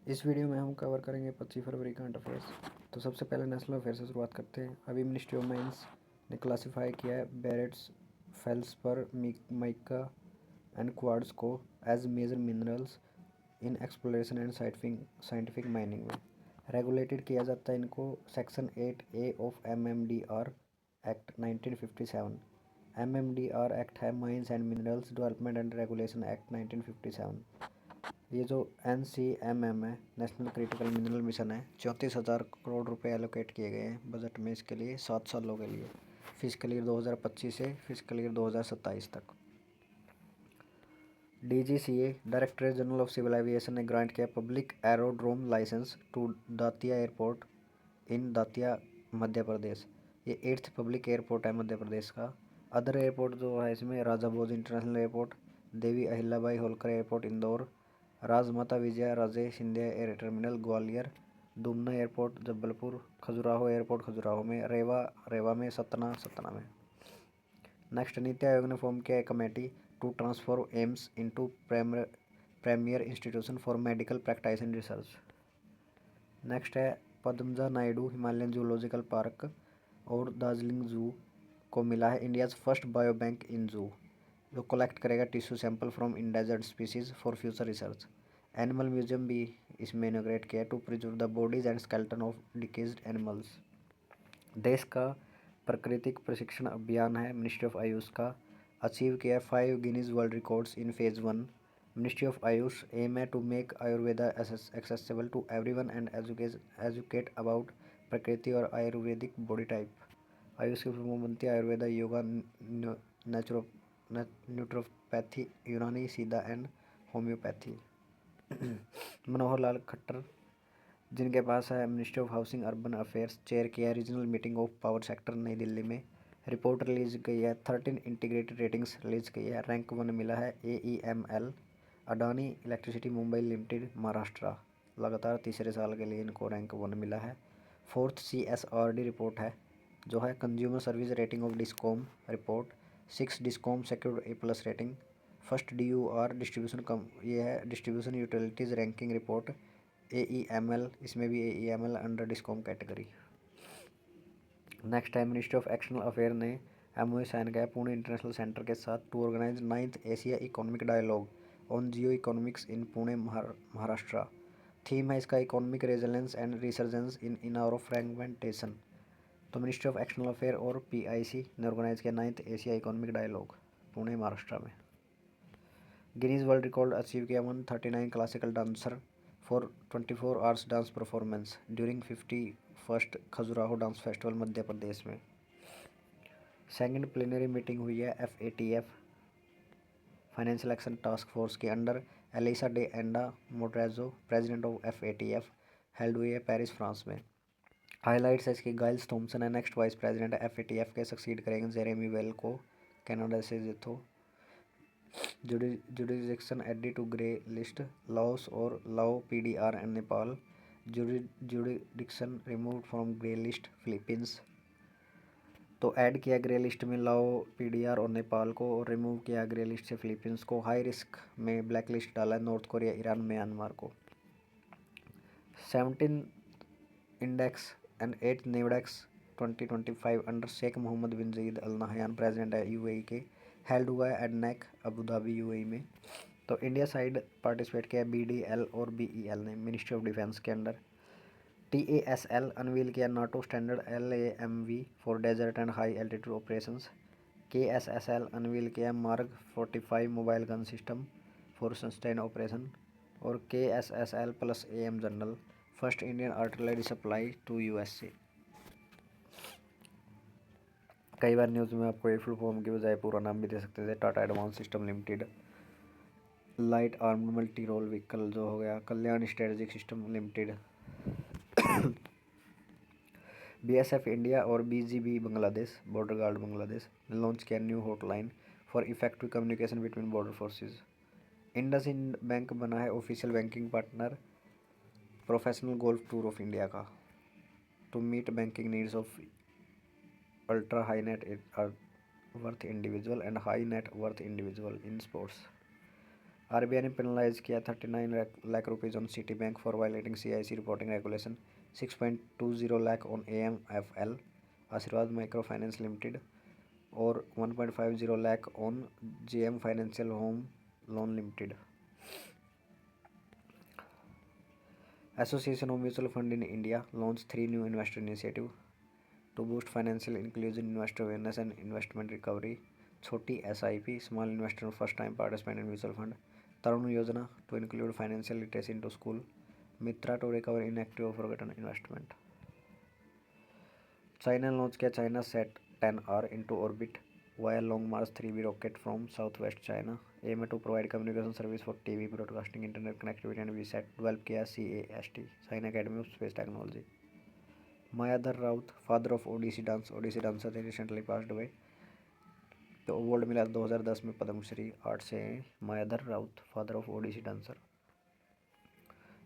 इस वीडियो में हम कवर करेंगे 25 फरवरी करंट अफेयर्स। तो सबसे पहले नेशनल अफेयर से शुरुआत करते हैं। अभी मिनिस्ट्री ऑफ माइंस ने क्लासिफाई किया है barytes feldspar mica and quartz को as major minerals in exploration and scientific mining में रेगुलेटेड किया जाता है इनको section 8A of MMDR act 1957। MMDR act है mines and minerals development and regulation act 1957। ये जो NCMM है, नेशनल क्रिटिकल मिनरल मिशन है, 34,000 करोड़ रुपए एलोकेट किए गए हैं बजट में इसके लिए 7 सालों के लिए, फिजिकल ईयर 2025 से फिजिकल ईयर 2027 तक। DGCA directorate general of civil aviation ने ग्रांट किया public aerodrome licence to Datia airport in Datia Madhya Pradesh. ये 8th पब्लिक एयरपोर्ट है मध्य प्रदेश का। अदर एयरपोर्ट जो है इसमें Raja Bhoj international airport, Devi Ahilyabai Holkar airport Indore, Rajmata Vijaya Raje Scindia air terminal Gwalior, Dumna airport Jabalpur, Khajuraho airport Khajuraho में, रेवा में, सतना में। नेक्स्ट, नीति आयोग ने फॉर्म किया है committee to transform AIIMS into premier institution for medical practice and research. Next है Padmaja Naidu Himalayan zoological park और दार्जिलिंग जू को मिला है India's first biobank in zoo, जो कलेक्ट करेगा tissue sample from endangered species for future research. Animal museum भी इसमें inaugurate किया to preserve the bodies and skeleton of deceased animals. देश का प्राकृतिक प्रशिक्षण अभियान है मिनिस्ट्री ऑफ आयुष का, अचीव किया 5 Guinness world records in phase 1। Ministry of Ayush aim है to make Ayurveda accessible to everyone and educate about प्रकृति और आयुर्वेदिक बॉडी टाइप। आयुष की प्रमुख बनती है आयुर्वेदा, योगा, न्यूट्रोपैथी, यूनानी, सीधा एंड होम्योपैथी। मनोहर लाल खट्टर जिनके पास है ministry of housing urban affairs, chair किया है regional meeting of power sector नई दिल्ली में। रिपोर्ट रिलीज गई है, 13 इंटीग्रेटेड रेटिंग्स रिलीज की है। रैंक 1 मिला है AEML Adani electricity Mumbai limited Maharashtra, लगातार तीसरे साल के लिए इनको रैंक 1 मिला है। 4th CSRD रिपोर्ट है जो है consumer service rating of discom report, 6 discom secured A+ rating. First DUR distribution कम ये है distribution utilities ranking report AEML, इसमें भी AEML under discom category. Next है मिनिस्ट्री ऑफ एक्सटर्नल अफेयर ने MOU साइन किया पुणे इंटरनेशनल सेंटर के साथ to organise 9th Asia economic dialogue on geoeconomics in Pune Maharashtra. Theme है इसका economic resilience and resurgence in hour of fragmentation. तो ministry of external affair और PIC ने organise किया 9th Asia economic dialogue Pune Maharashtra में। Guinness world record achieve किया 139 classical dancer for 24 hours dance performance during 51st Khajuraho dance festival Madhya Pradesh में। Second plenary meeting हुई है FATF financial action task force के under Elisa de Anda Madrazo president of FATF held हुई है Paris France में। Highlights है इसकी, गाइल्स थॉम्सन है नेक्स्ट वाइस प्रेसिडेंट FATF के, सक्सीड करेंगे जेरेमी वेल को कनाडा से जितो। Jurisdiction added to grey list Laos और Lao PDR and Nepal, jurisdiction remove from grey list Philippines. तो ऐड किया ग्रे लिस्ट में लाओ PDR और नेपाल को, और रिमूव किया ग्रे लिस्ट से फिलीपींस को। हाई रिस्क में ब्लैक लिस्ट डाला नॉर्थ कोरिया, ईरान, म्यांमार को। 17 इंडेक्स एंड 8 नेवडेक्स 2025 under Sheikh Mohammed bin Sayeed अल नहयान प्रेसिडेंट है UAE के, हेल्ड हुआ है एडनेक अबू धाबी UAE में। तो इंडिया साइड पार्टिसिपेट किया BDL और BEL ने मिनिस्ट्री ऑफ डिफेंस के अंडर। TASL अनवील किया NATO standard LAMV for desert and high altitude operations. KSSL unveil किया mark 45 mobile gun system for sustain operation. और KSSL+AM general first Indian artillery supply to USA। कई बार news में आपको ये full form की बजाय पूरा नाम भी दे सकते थे, Tata advance system limited. Light armed multi role vehicle जो हो गया Kalyan strategic system limited. BSF India और BGB Bangladesh border guard Bangladesh ने लॉन्च किया new hotline for effective communication between border forces. IndusInd bank बना है official banking partner professional golf tour of India का, to meet banking needs of ultra high net worth individual and high net worth individual in sports. RBI ने penalise किया 39 lakh rupees on Citibank for violating CIC reporting regulation, 6.20 lakh on AMFL Ashirvad microfinance limited और 1.50 lakh on JM financial home loan limited. Association of Mutual Fund in India launched 3 new investor initiatives to boost financial inclusion, investor awareness, and investment recovery. Choti SIP, Small Investor First Time Participant in Mutual Fund. Tarun Yojana to include financial literacy into school. Mitra to recover inactive or forgotten investment. China launched China Sat 10R into orbit via Long March 3B rocket from southwest China. Aim to provide communication service for TV broadcasting, internet connectivity and VSAT. Develop किया CAST, China Academy of Space Technology. Mayadhar Raut, father of Odissi dancer, they recently passed away. तो award मिला 2010 में Padma Shri art से Mayadhar Raut, father of Odissi dancer.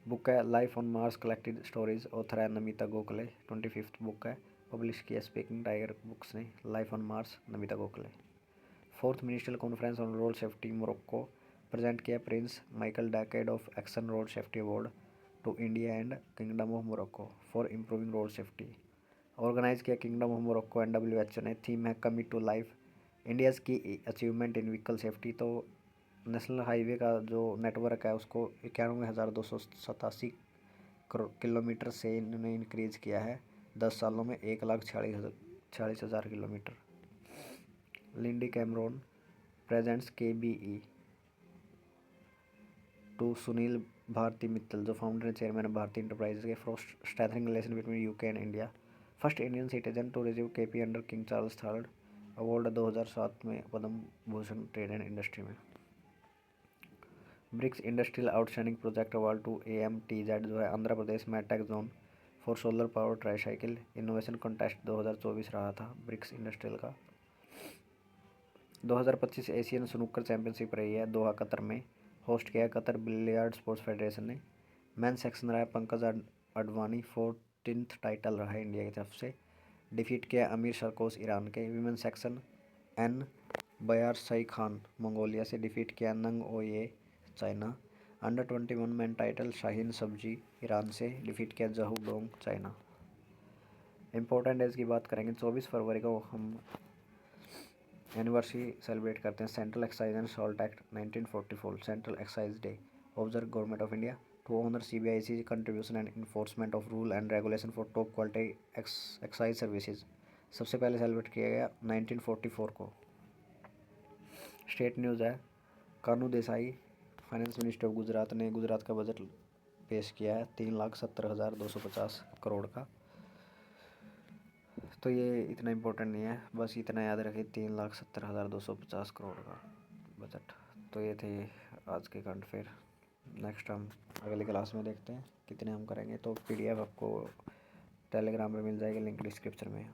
Book है life on Mars collected stories, author है Namita Gokhale, 25th book है, publish किया speaking tiger books ने। Life on Mars Namita Gokhale. 4th ministerial conference on road safety Morocco, present किया prince Michael decade of action road safety award to India and kingdom of Morocco for improving road safety. Organise किया kingdom of Morocco and WHO ने। Theme है commit to life India's की achievement in vehicle safety. तो national highway का जो network है उसको 91,287 kilometre से इन्होंने इंक्रीज़ किया है 10 सालों में, 1,46,000 kilometre. Lindy Cameron presents KBE to Sunil Bharti Mittal, जो founder and chairman of Bharti enterprises के, for strengthening relation between UK and India. First Indian citizen to receive KP under king Charles III award 2007 में Padma Bhushan trade and industry में। BRICS industrial outstanding project award to AMTZ, जो है Andhra Pradesh medtech zone for solar power tricycle innovation contest 2024 रहा था BRICS industrial का। 2025 Asian snooker championship रही है Doha Qatar में, होस्ट किया है कतर बिलियर्ड स्पोर्ट्स फेडरेशन ने। मेन सेक्शन रहा है पंकज अडवाणी, 14th टाइटल रहा है इंडिया की तरफ से, डिफीट किया अमीर सरकोस ईरान के। विमेन सेक्शन एन बयार सई खान मंगोलिया से डिफीट किया नंग ओये China. Under 21 man title Shahin सब्जी ईरान से डिफीट किया जहू डोंग चाइना। इम्पोर्टेंट डेज की बात करेंगे, 24 फरवरी को हम एनिवर्सरी सेलिब्रेट करते हैं central excise and salt act 1944, central excise day. Observe government of India to honour CBIC contribution and enforcement of rule and regulation for top quality excise services. सबसे पहले celebrate किया गया 1944 को। स्टेट न्यूज़ है, Kanu Desai finance minister of Gujarat ने गुजरात का budget पेश किया है 3,70,250 करोड़ का। तो ये इतना इम्पोर्टेंट नहीं है, बस इतना याद रखिए 3,70,250 करोड़ का बजट। तो ये थे आज के करंट अफेयर। नेक्स्ट हम अगली क्लास में देखते हैं कितने हम करेंगे। तो PDF आपको टेलीग्राम पे मिल जाएगी, लिंक डिस्क्रिप्शन में।